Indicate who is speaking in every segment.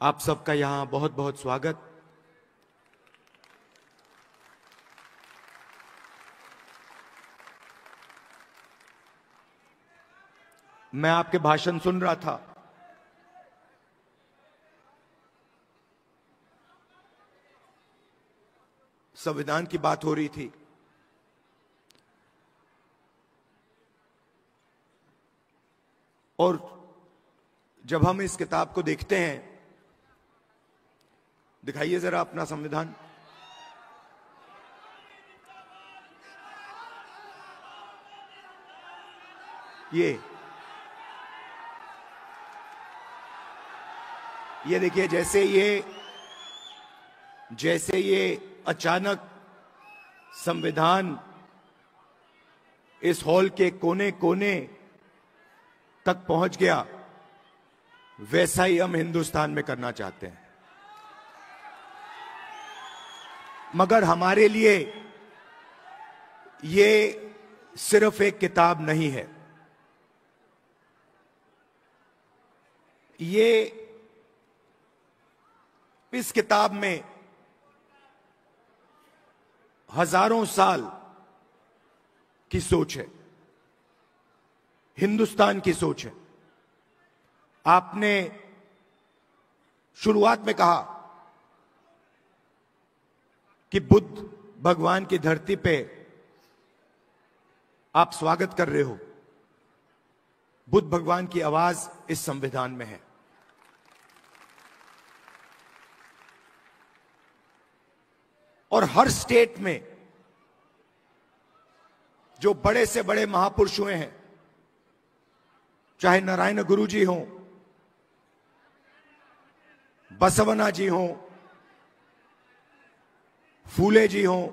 Speaker 1: आप सबका यहां बहुत बहुत स्वागत। मैं आपके भाषण सुन रहा था। संविधान की बात हो रही थी। और जब हम इस किताब को देखते हैं, दिखाइए जरा अपना संविधान। ये देखिए, जैसे ये अचानक संविधान इस हॉल के कोने कोने तक पहुंच गया, वैसा ही हम हिंदुस्तान में करना चाहते हैं। मगर हमारे लिए ये सिर्फ एक किताब नहीं है। इस किताब में हजारों साल की सोच है, हिंदुस्तान की सोच है। आपने शुरुआत में कहा कि बुद्ध भगवान की धरती पे आप स्वागत कर रहे हो। बुद्ध भगवान की आवाज इस संविधान में है। और हर स्टेट में जो बड़े से बड़े महापुरुष हुए हैं, चाहे नारायण गुरु जी हों, बसवना जी हों, फूले जी हों,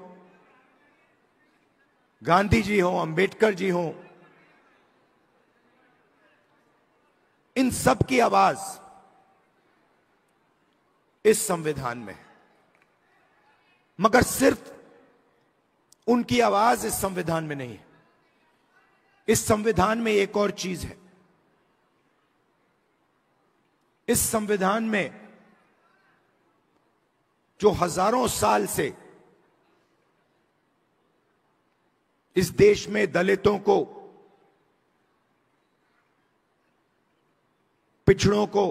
Speaker 1: गांधी जी हों, अंबेडकर जी हों, इन सब की आवाज इस संविधान में है। मगर सिर्फ उनकी आवाज इस संविधान में नहीं है। इस संविधान में एक और चीज है। इस संविधान में जो हजारों साल से इस देश में दलितों को, पिछड़ों को,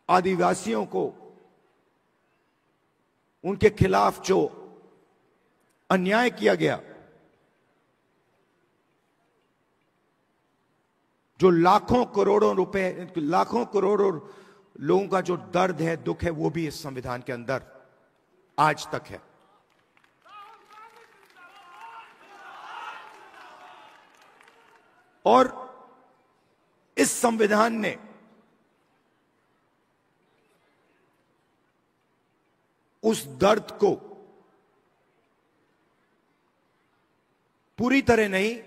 Speaker 1: आदिवासियों को, उनके खिलाफ जो अन्याय किया गया, जो लाखों करोड़ों रुपए, लाखों करोड़ों लोगों का जो दर्द है, दुख है, वो भी इस संविधान के अंदर आज तक है। और इस संविधान ने उस दर्द को पूरी तरह नहीं,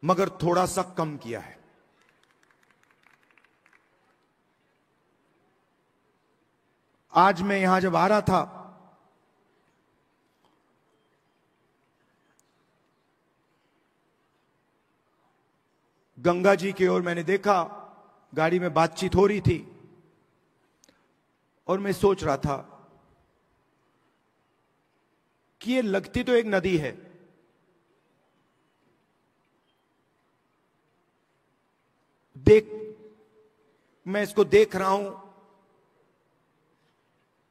Speaker 1: मगर थोड़ा सा कम किया है। आज मैं यहां जब आ रहा था, गंगा जी की ओर मैंने देखा, गाड़ी में बातचीत हो रही थी और मैं सोच रहा था कि ये लगती तो एक नदी है, मैं इसको देख रहा हूं,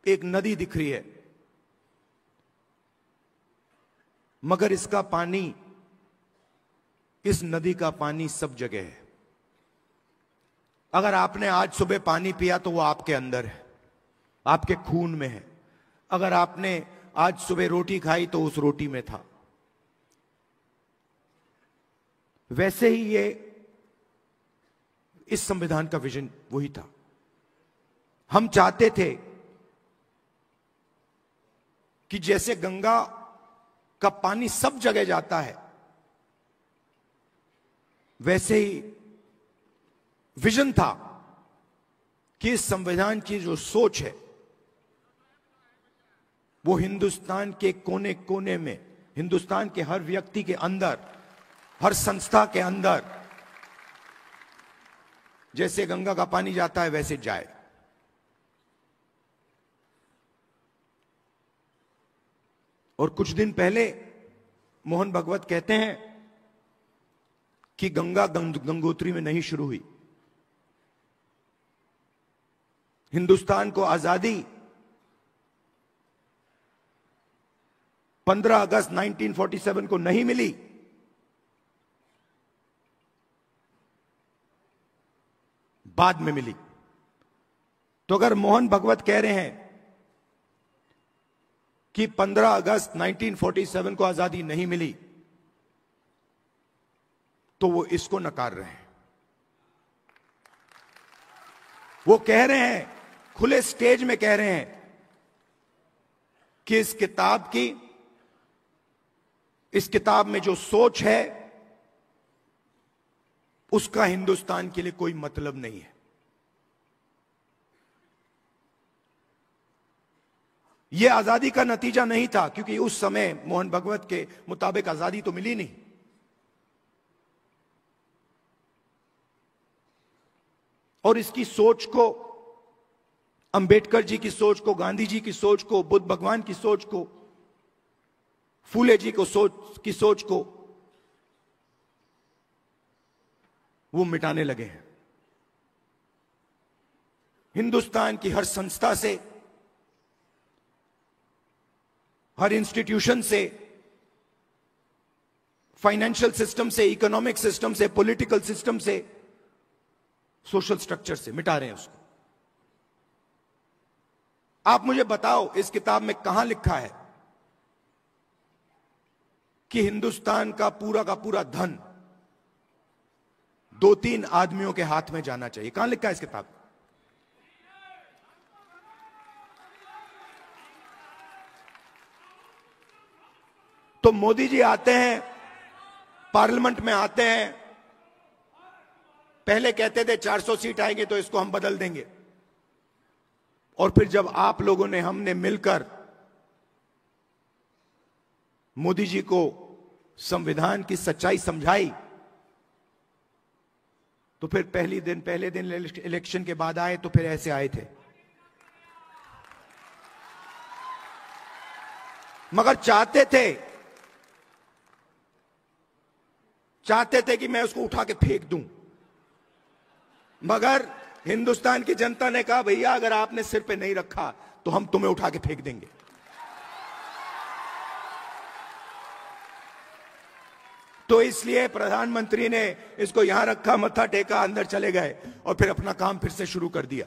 Speaker 1: एक नदी दिख रही है, मगर इसका पानी, इस नदी का पानी सब जगह है। अगर आपने आज सुबह पानी पिया तो वो आपके अंदर है, आपके खून में है। अगर आपने आज सुबह रोटी खाई तो उस रोटी में था। वैसे ही ये इस संविधान का विजन वही था। हम चाहते थे कि जैसे गंगा का पानी सब जगह जाता है, वैसे ही विजन था कि इस संविधान की जो सोच है वो हिंदुस्तान के कोने कोने में, हिंदुस्तान के हर व्यक्ति के अंदर, हर संस्था के अंदर जैसे गंगा का पानी जाता है वैसे जाए। और कुछ दिन पहले मोहन भागवत कहते हैं कि गंगा गंगोत्री में नहीं शुरू हुई। हिंदुस्तान को आजादी 15 अगस्त 1947 को नहीं मिली, बाद में मिली। तो अगर मोहन भागवत कह रहे हैं कि 15 अगस्त 1947 को आजादी नहीं मिली, तो वो इसको नकार रहे हैं। वो कह रहे हैं, खुले स्टेज में कह रहे हैं कि इस किताब में जो सोच है उसका हिंदुस्तान के लिए कोई मतलब नहीं है। यह आजादी का नतीजा नहीं था, क्योंकि उस समय मोहन भागवत के मुताबिक आजादी तो मिली नहीं। और इसकी सोच को, अंबेडकर जी की सोच को, गांधी जी की सोच को, बुद्ध भगवान की सोच को, फूले जी को सोच को वो मिटाने लगे हैं। हिंदुस्तान की हर संस्था से, हर इंस्टीट्यूशन से, फाइनेंशियल सिस्टम से, इकोनॉमिक सिस्टम से, पॉलिटिकल सिस्टम से, सोशल स्ट्रक्चर से मिटा रहे हैं उसको। आप मुझे बताओ, इस किताब में कहां लिखा है कि हिंदुस्तान का पूरा धन 2-3 आदमियों के हाथ में जाना चाहिए? कहां लिखा है इस किताब में? तो मोदी जी आते हैं, पार्लियामेंट में आते हैं, पहले कहते थे 400 सीट आएंगे तो इसको हम बदल देंगे, और फिर जब आप लोगों ने, हमने मिलकर मोदी जी को संविधान की सच्चाई समझाई, तो फिर पहले दिन इलेक्शन के बाद आए तो फिर ऐसे आए थे। मगर चाहते थे कि मैं उसको उठा के फेंक दूं, मगर हिंदुस्तान की जनता ने कहा, भैया अगर आपने सिर पे नहीं रखा तो हम तुम्हें उठा के फेंक देंगे। तो इसलिए प्रधानमंत्री ने इसको यहां रखा, मत्था टेका, अंदर चले गए और फिर अपना काम फिर से शुरू कर दिया।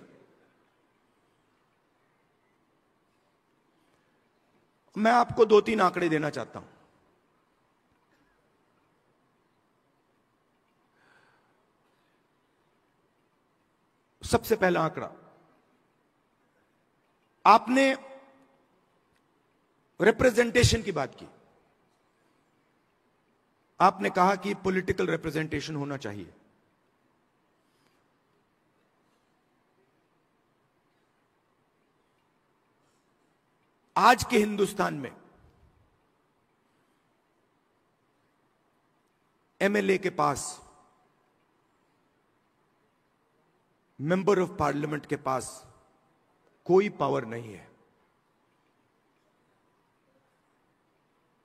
Speaker 1: मैं आपको 2-3 आंकड़े देना चाहता हूं। सबसे पहला आंकड़ा, आपने रिप्रेजेंटेशन की बात की, आपने कहा कि पॉलिटिकल रिप्रेजेंटेशन होना चाहिए। आज के हिंदुस्तान में एमएलए के पास, मेंबर ऑफ पार्लियामेंट के पास कोई पावर नहीं है।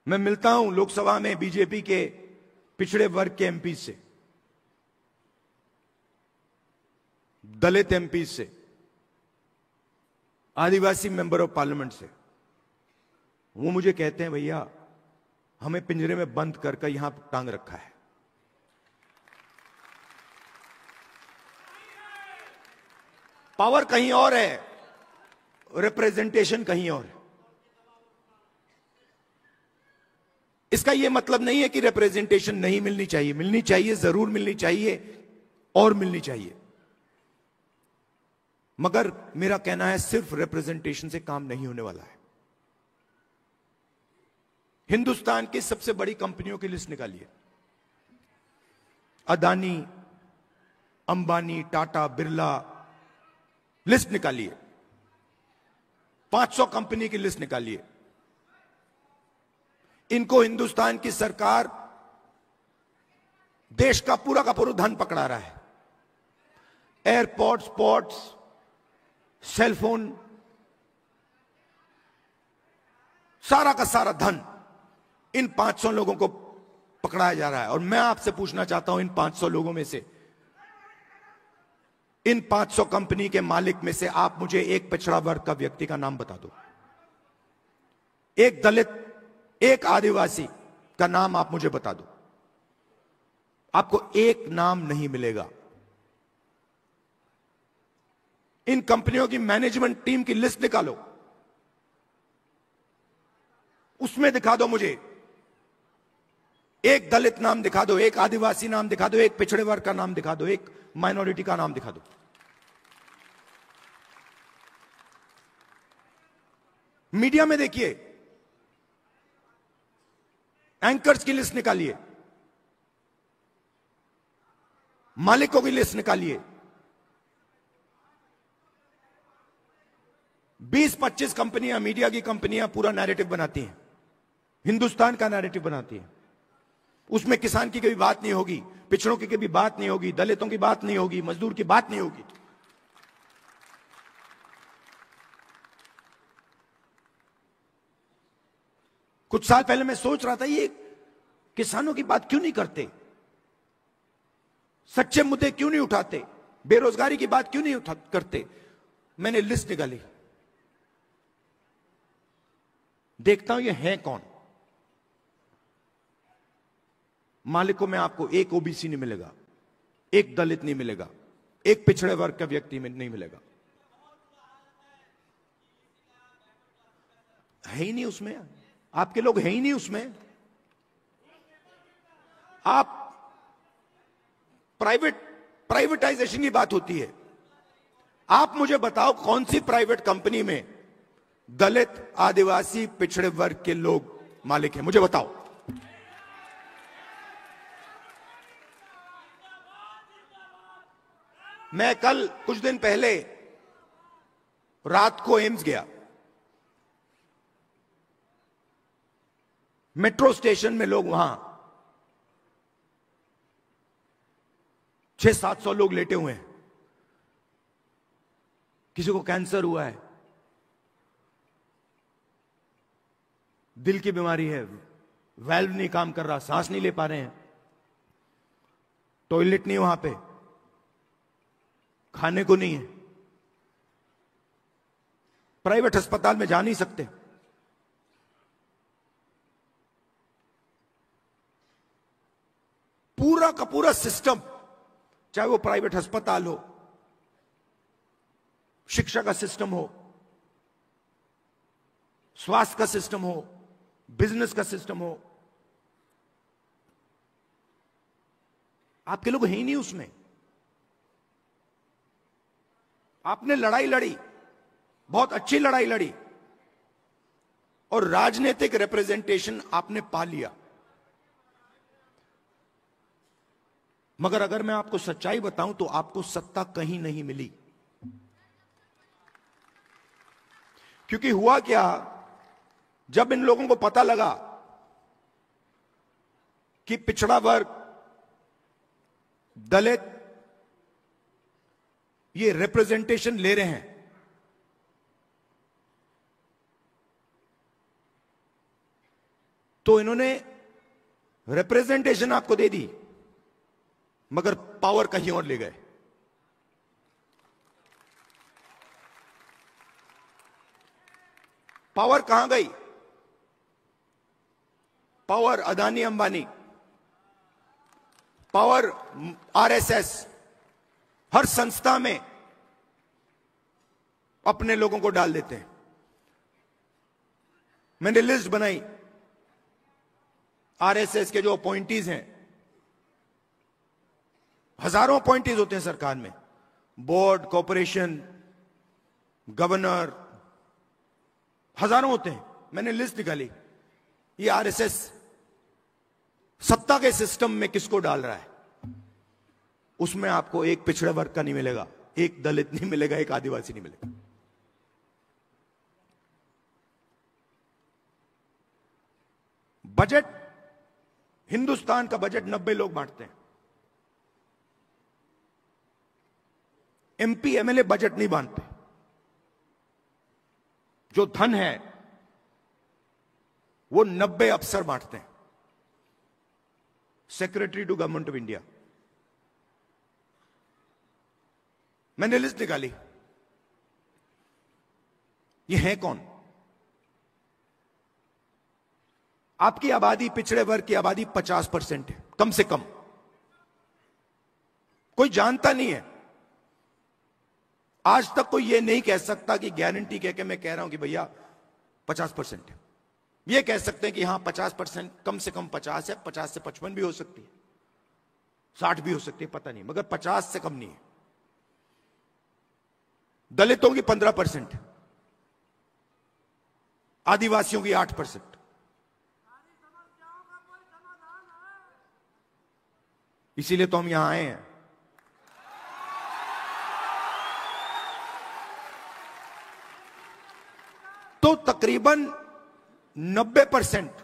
Speaker 1: मैं मिलता हूं लोकसभा में बीजेपी के पिछड़े वर्ग के एमपी से, दलित एमपी से, आदिवासी मेंबर ऑफ पार्लियामेंट से। वो मुझे कहते हैं, भैया हमें पिंजरे में बंद कर यहां टांग रखा है। पावर कहीं और है, रिप्रेजेंटेशन कहीं और है। इसका यह मतलब नहीं है कि रिप्रेजेंटेशन नहीं मिलनी चाहिए, मिलनी चाहिए, जरूर मिलनी चाहिए और मिलनी चाहिए। मगर मेरा कहना है, सिर्फ रिप्रेजेंटेशन से काम नहीं होने वाला है। हिंदुस्तान की सबसे बड़ी कंपनियों की लिस्ट निकालिए, अदानी, अंबानी, टाटा, बिरला, लिस्ट निकालिए। 500 कंपनी की लिस्ट निकालिए। इनको हिंदुस्तान की सरकार देश का पूरा धन पकड़ा रहा है। एयरपोर्ट्स, पोर्ट्स, सेलफोन, सारा का सारा धन इन 500 लोगों को पकड़ाया जा रहा है। और मैं आपसे पूछना चाहता हूं, इन 500 लोगों में से, इन 500 कंपनी के मालिक में से आप मुझे एक पिछड़ा वर्ग का व्यक्ति का नाम बता दो। एक दलित, एक आदिवासी का नाम आप मुझे बता दो। आपको एक नाम नहीं मिलेगा। इन कंपनियों की मैनेजमेंट टीम की लिस्ट निकालो, उसमें दिखा दो मुझे एक दलित नाम दिखा दो, एक आदिवासी नाम दिखा दो, एक पिछड़े वर्ग का नाम दिखा दो, एक माइनॉरिटी का नाम दिखा दो। मीडिया में देखिए, एंकर्स की लिस्ट निकालिए, मालिकों की लिस्ट निकालिए। 20-25 कंपनियां, मीडिया की कंपनियां पूरा नैरेटिव बनाती हैं, हिंदुस्तान का नैरेटिव बनाती हैं। उसमें किसान की कभी बात नहीं होगी, पिछड़ों की कभी बात नहीं होगी, दलितों की बात नहीं होगी, मजदूर की बात नहीं होगी। कुछ साल पहले मैं सोच रहा था, ये किसानों की बात क्यों नहीं करते, सच्चे मुद्दे क्यों नहीं उठाते, बेरोजगारी की बात क्यों नहीं करते। मैंने लिस्ट निकाली, देखता हूं ये है कौन। मालिकों में आपको एक ओबीसी नहीं मिलेगा, एक दलित नहीं मिलेगा, एक पिछड़े वर्ग का व्यक्ति में नहीं मिलेगा, है ही नहीं उसमें। आपके लोग है ही नहीं उसमें। आप प्राइवेटाइजेशन की बात होती है, आप मुझे बताओ कौन सी प्राइवेट कंपनी में दलित, आदिवासी, पिछड़े वर्ग के लोग मालिक हैं, मुझे बताओ। मैं कल कुछ दिन पहले रात को एम्स गया। मेट्रो स्टेशन में लोग, वहां 600-700 लोग लेटे हुए हैं। किसी को कैंसर हुआ है, दिल की बीमारी है, वाल्व नहीं काम कर रहा, सांस नहीं ले पा रहे हैं, टॉयलेट नहीं वहां पे, खाने को नहीं है, प्राइवेट अस्पताल में जा नहीं सकते। पूरा का पूरा सिस्टम, चाहे वो प्राइवेट अस्पताल हो, शिक्षा का सिस्टम हो, स्वास्थ्य का सिस्टम हो, बिजनेस का सिस्टम हो, आपके लोग हैं ही नहीं उसमें। आपने लड़ाई लड़ी, बहुत अच्छी लड़ाई लड़ी, और राजनीतिक रिप्रेजेंटेशन आपने पा लिया। मगर अगर मैं आपको सच्चाई बताऊं तो आपको सत्ता कहीं नहीं मिली। क्योंकि हुआ क्या, जब इन लोगों को पता लगा कि पिछड़ा वर्ग, दलित ये रिप्रेजेंटेशन ले रहे हैं, तो इन्होंने रिप्रेजेंटेशन आपको दे दी, मगर पावर कहीं और ले गए। पावर कहां गई? Power Adani Ambani, power RSS, हर संस्था में अपने लोगों को डाल देते हैं। मैंने लिस्ट बनाई, आरएसएस के जो अपॉइंटीज हैं, हजारों अपॉइंटीज होते हैं सरकार में, बोर्ड, कॉर्पोरेशन, गवर्नर, हजारों होते हैं। मैंने लिस्ट निकाली, ये आरएसएस सत्ता के सिस्टम में किसको डाल रहा है। उसमें आपको एक पिछड़े वर्ग का नहीं मिलेगा, एक दलित नहीं मिलेगा, एक आदिवासी नहीं मिलेगा। बजट, हिंदुस्तान का बजट 90 लोग बांटते हैं। एमपी एमएलए बजट नहीं बांधते। जो धन है वो 90 अफसर बांटते हैं, secretary to government of India. मैंने लिस्ट निकाली, ये है कौन? आपकी आबादी, पिछड़े वर्ग की आबादी 50% है, कम से कम। कोई जानता नहीं है। आज तक कोई यह नहीं कह सकता कि गारंटी कह के मैं कह रहा हूं कि भैया 50% है। यह कह सकते हैं कि हां 50%, कम से कम 50 है, 50 से 55 भी हो सकती है, 60 भी हो सकती है, पता नहीं, मगर 50 से कम नहीं है। दलितों की 15%, आदिवासियों की 8%। इसीलिए तो हम यहां आए हैं। तो तकरीबन 90%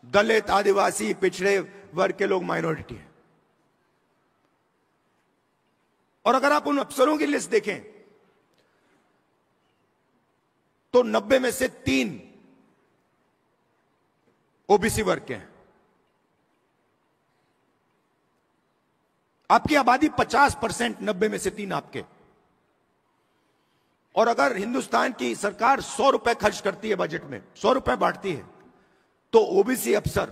Speaker 1: दलित, आदिवासी, पिछड़े वर्ग के लोग माइनॉरिटी हैं। और अगर आप उन अफसरों की लिस्ट देखें तो 90 में से 3 ओबीसी वर्ग के हैं। आपकी आबादी 50%, 90 में से 3 आपके। और अगर हिंदुस्तान की सरकार 100 रुपए खर्च करती है बजट में, 100 रुपए बांटती है, तो ओबीसी अफसर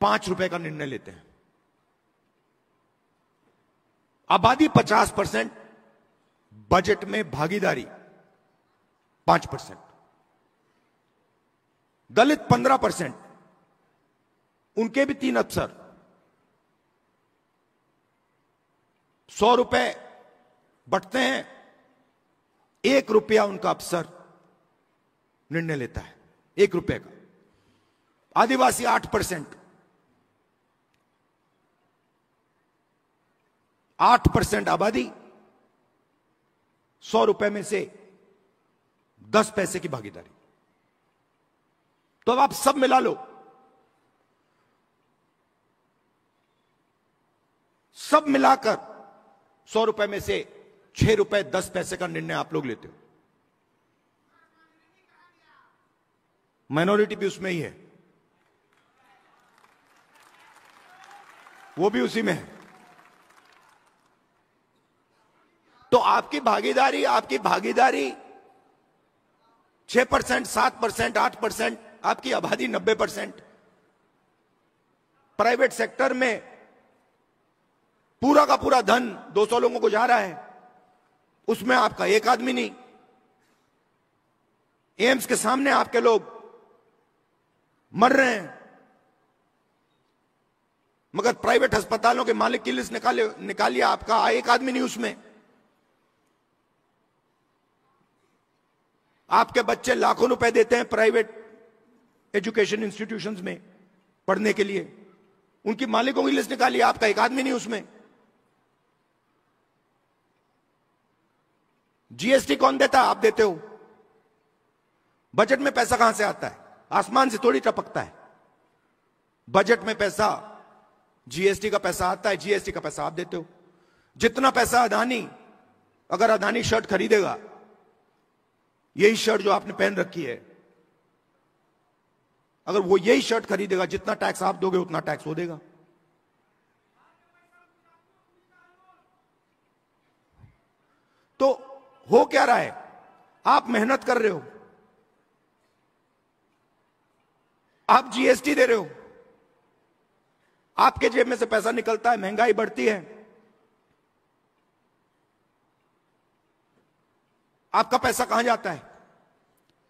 Speaker 1: 5 रुपए का निर्णय लेते हैं। आबादी 50%, बजट में भागीदारी 5%। दलित 15%, उनके भी 3 अफसर, 100 रुपए बंटते हैं, 1 रुपया उनका अफसर निर्णय लेता है, 1 रुपए का। आदिवासी 8%, 8% आबादी, 100 रुपए में से 10 पैसे की भागीदारी। तो अब आप सब मिला लो, सब मिलाकर 100 रुपए में से 6 रुपए 10 पैसे का निर्णय आप लोग लेते हो। माइनॉरिटी भी उसमें ही है, वो भी उसी में है। तो आपकी भागीदारी 6%, 7%, 8%, आपकी आबादी 90%। प्राइवेट सेक्टर में पूरा का पूरा धन 200 लोगों को जा रहा है, उसमें आपका एक आदमी नहीं। एम्स के सामने आपके लोग मर रहे हैं, मगर प्राइवेट अस्पतालों के मालिक की लिस्ट निकालिए, आपका एक आदमी नहीं उसमें। आपके बच्चे लाखों रुपए देते हैं प्राइवेट एजुकेशन इंस्टीट्यूशंस में पढ़ने के लिए, उनकी मालिकों की लिस्ट निकालिए, आपका एक आदमी नहीं उसमें। जीएसटी कौन देता है? आप देते हो। बजट में पैसा कहां से आता है? आसमान से थोड़ी टपकता है। बजट में पैसा, जीएसटी का पैसा आता है, जीएसटी का पैसा आप देते हो। जितना पैसा अदानी, अगर अदानी शर्ट खरीदेगा, यही शर्ट जो आपने पहन रखी है, अगर वो यही शर्ट खरीदेगा, जितना टैक्स आप दोगे उतना टैक्स वो देगा। तो हो क्या रहा है? आप मेहनत कर रहे हो, आप जीएसटी दे रहे हो, आपके जेब में से पैसा निकलता है, महंगाई बढ़ती है, आपका पैसा कहां जाता है?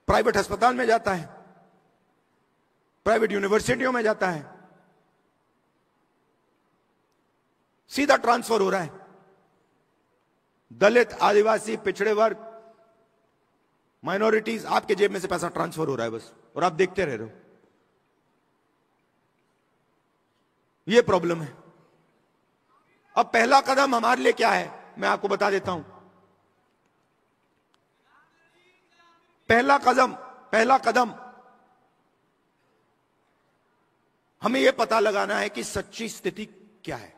Speaker 1: प्राइवेट अस्पताल में जाता है, प्राइवेट यूनिवर्सिटियों में जाता है, सीधा ट्रांसफर हो रहा है। दलित, आदिवासी, पिछड़े वर्ग, माइनॉरिटीज, आपके जेब में से पैसा ट्रांसफर हो रहा है बस, और आप देखते रह रहे हो। यह प्रॉब्लम है। अब पहला कदम हमारे लिए क्या है, मैं आपको बता देता हूं। पहला कदम हमें यह पता लगाना है कि सच्ची स्थिति क्या है।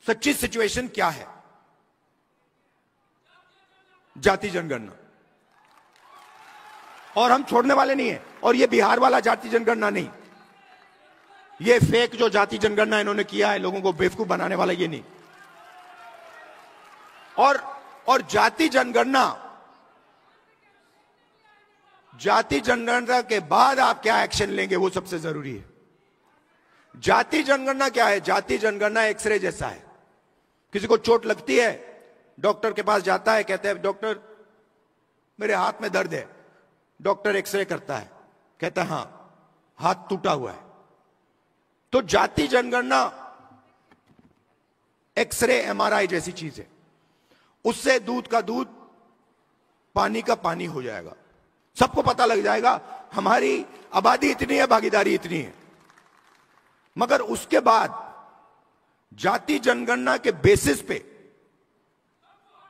Speaker 1: सच्ची सिचुएशन क्या है? जाति जनगणना, और हम छोड़ने वाले नहीं है। और ये बिहार वाला जाति जनगणना नहीं, ये फेक जो जाति जनगणना इन्होंने किया है लोगों को बेवकूफ बनाने वाला, ये नहीं। और जाति जनगणना के बाद आप क्या एक्शन लेंगे वो सबसे जरूरी है। जाति जनगणना क्या है? जाति जनगणना एक्सरे जैसा है। किसी को चोट लगती है, डॉक्टर के पास जाता है, कहते हैं डॉक्टर मेरे हाथ में दर्द है। डॉक्टर एक्सरे करता है, कहता है हां हाथ टूटा हुआ है। तो जाति जनगणना एक्सरे एमआरआई जैसी चीज है। उससे दूध का दूध, पानी का पानी हो जाएगा। सबको पता लग जाएगा हमारी आबादी इतनी है, भागीदारी इतनी है। मगर उसके बाद जाति जनगणना के बेसिस पे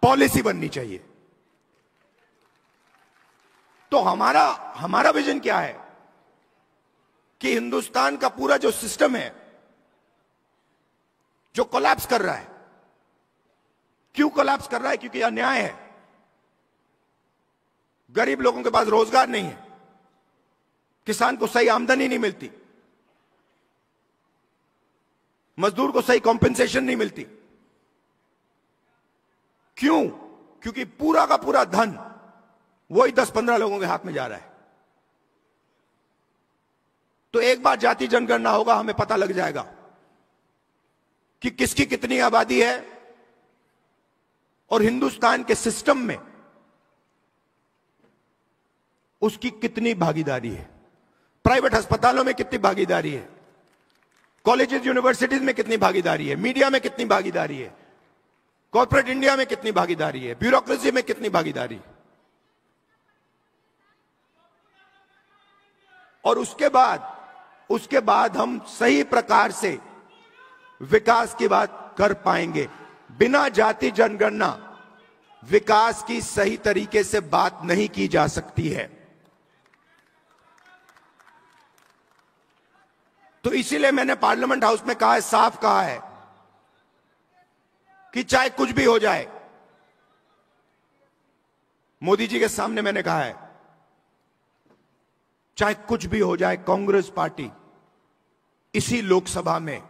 Speaker 1: पॉलिसी बननी चाहिए। तो हमारा विजन क्या है कि हिंदुस्तान का पूरा जो सिस्टम है जो कोलैप्स कर रहा है। क्यों कोलैप्स कर रहा है? क्योंकि अन्याय है। गरीब लोगों के पास रोजगार नहीं है, किसान को सही आमदनी नहीं मिलती, मजदूर को सही कॉम्पेंसेशन नहीं मिलती। क्यों? क्योंकि पूरा का पूरा धन वही 10-15 लोगों के हाथ में जा रहा है। तो एक बार जाति जनगणना होगा, हमें पता लग जाएगा कि किसकी कितनी आबादी है और हिंदुस्तान के सिस्टम में उसकी कितनी भागीदारी है। प्राइवेट अस्पतालों में कितनी भागीदारी है, कॉलेजेस यूनिवर्सिटीज में कितनी भागीदारी है, मीडिया में कितनी भागीदारी है, कॉर्पोरेट इंडिया में कितनी भागीदारी है, ब्यूरोक्रेसी में कितनी भागीदारी है। और उसके बाद हम सही प्रकार से विकास की बात कर पाएंगे। बिना जाति जनगणना विकास की सही तरीके से बात नहीं की जा सकती है। तो इसीलिए मैंने पार्लियामेंट हाउस में कहा है, साफ कहा है कि चाहे कुछ भी हो जाए, मोदी जी के सामने मैंने कहा है, चाहे कुछ भी हो जाए, कांग्रेस पार्टी इसी लोकसभा में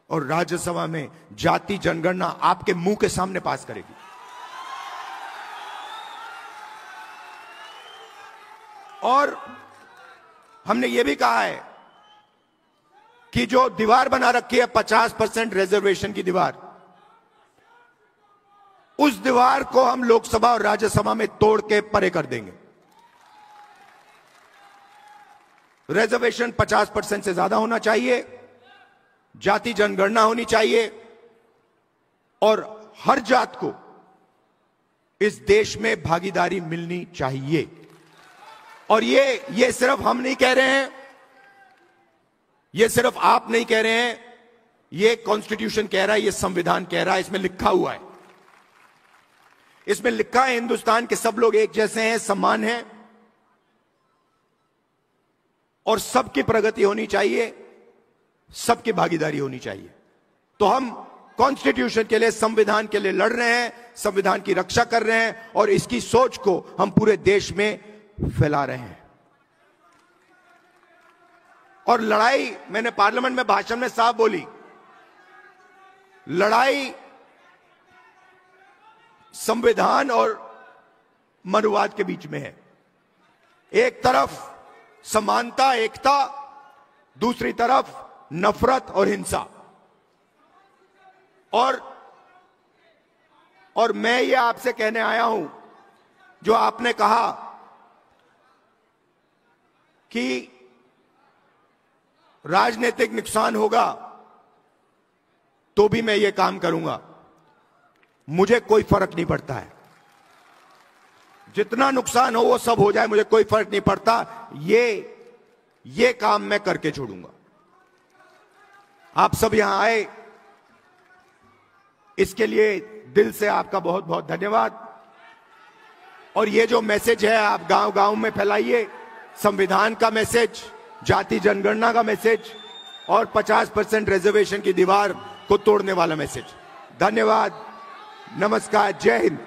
Speaker 1: और राज्यसभा में जाति जनगणना आपके मुंह के सामने पास करेगी। और हमने यह भी कहा है कि जो दीवार बना रखी है 50% रिजर्वेशन की दीवार, उस दीवार को हम लोकसभा और राज्यसभा में तोड़ के परे कर देंगे। रिजर्वेशन 50% से ज्यादा होना चाहिए, जाति जनगणना होनी चाहिए और हर जात को इस देश में भागीदारी मिलनी चाहिए। और ये सिर्फ हम नहीं कह रहे हैं, ये सिर्फ आप नहीं कह रहे हैं, ये कॉन्स्टिट्यूशन कह रहा है, ये संविधान कह रहा है, इसमें लिखा हुआ है। इसमें लिखा है हिंदुस्तान के सब लोग एक जैसे हैं, समान हैं और सबकी प्रगति होनी चाहिए, सबकी भागीदारी होनी चाहिए। तो हम कॉन्स्टिट्यूशन के लिए, संविधान के लिए लड़ रहे हैं, संविधान की रक्षा कर रहे हैं और इसकी सोच को हम पूरे देश में फैला रहे हैं। और लड़ाई, मैंने पार्लियामेंट में भाषण में साफ बोली, लड़ाई संविधान और मनुवाद के बीच में है। एक तरफ समानता, एकता, दूसरी तरफ नफरत और हिंसा। और मैं ये आपसे कहने आया हूं, जो आपने कहा कि राजनीतिक नुकसान होगा तो भी मैं ये काम करूंगा, मुझे कोई फर्क नहीं पड़ता है। जितना नुकसान हो वो सब हो जाए, मुझे कोई फर्क नहीं पड़ता। ये काम मैं करके छोड़ूंगा। आप सब यहां आए, इसके लिए दिल से आपका बहुत बहुत धन्यवाद। और ये जो मैसेज है आप गांव गांव में फैलाइए, संविधान का मैसेज, जाति जनगणना का मैसेज और 50% रिजर्वेशन की दीवार को तोड़ने वाला मैसेज। धन्यवाद, नमस्कार, जय हिंद।